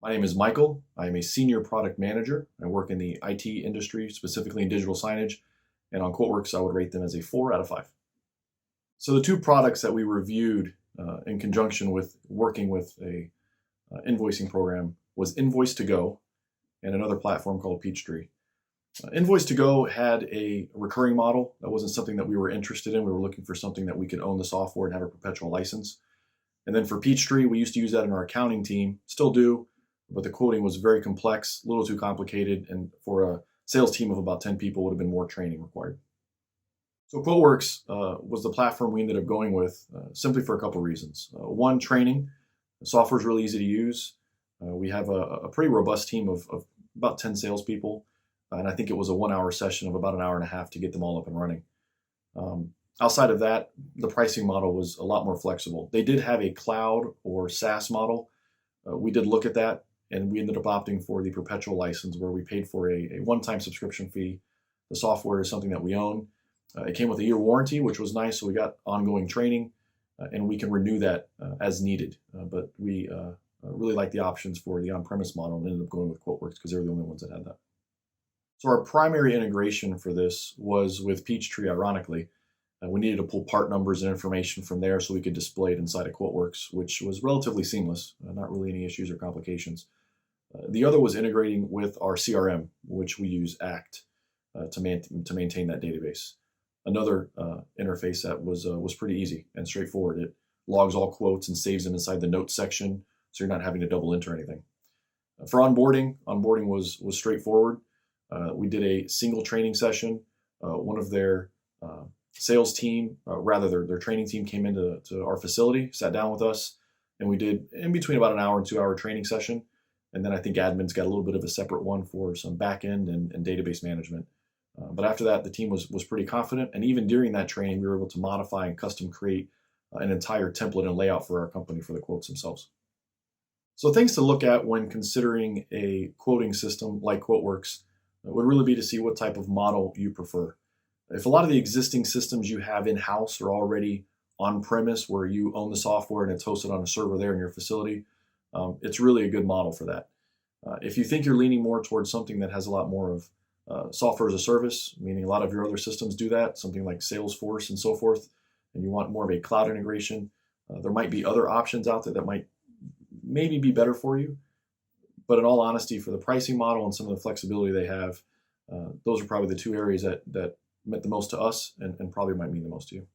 My name is Michael. I am a senior product manager. I work in the IT industry, specifically in digital signage, and on QuoteWerks, I would rate them as a 4 out of 5. So the two products that we reviewed in conjunction with working with a invoicing program was Invoice2Go and another platform called Peachtree. Invoice2Go had a recurring model. That wasn't something that we were interested in. We were looking for something that we could own the software and have a perpetual license. And then for Peachtree, we used to use that in our accounting team, still do, but the quoting was very complex, a little too complicated, and for a sales team of about 10 people would have been more training required. So QuoteWerks was the platform we ended up going with simply for a couple of reasons. One, training. The software is really easy to use. We have a pretty robust team of about 10 salespeople, and I think it was a 1-hour session of about an hour and a half to get them all up and running. Outside of that, the pricing model was a lot more flexible. They did have a cloud or SaaS model. We did look at that, and we ended up opting for the perpetual license where we paid for a one-time subscription fee. The software is something that we own. It came with a 1-year warranty, which was nice, so we got ongoing training, and we can renew that as needed. But we really like the options for the on-premise model and ended up going with QuoteWerks because they were the only ones that had that. So our primary integration for this was with Peachtree, ironically. We needed to pull part numbers and information from there so we could display it inside of QuoteWerks, which was relatively seamless, not really any issues or complications. The other was integrating with our CRM, which we use ACT to maintain that database. Another interface that was pretty easy and straightforward. It logs all quotes and saves them inside the notes section, so you're not having to double enter anything. For onboarding was straightforward. We did a single training session. One of their sales team, their training team came into our facility, sat down with us, and we did in between about an hour and 2-hour training session. And then I think admin's got a little bit of a separate one for some back end and database management. But after that, the team was pretty confident. And even during that training, we were able to modify and custom create an entire template and layout for our company for the quotes themselves. So things to look at when considering a quoting system like QuoteWerks would really be to see what type of model you prefer. If a lot of the existing systems you have in-house are already on-premise where you own the software and it's hosted on a server there in your facility, it's really a good model for that. If you think you're leaning more towards something that has a lot more of software as a service, meaning a lot of your other systems do that, something like Salesforce and so forth, and you want more of a cloud integration, there might be other options out there that might maybe be better for you. But in all honesty, for the pricing model and some of the flexibility they have, those are probably the two areas that meant the most to us and probably might mean the most to you.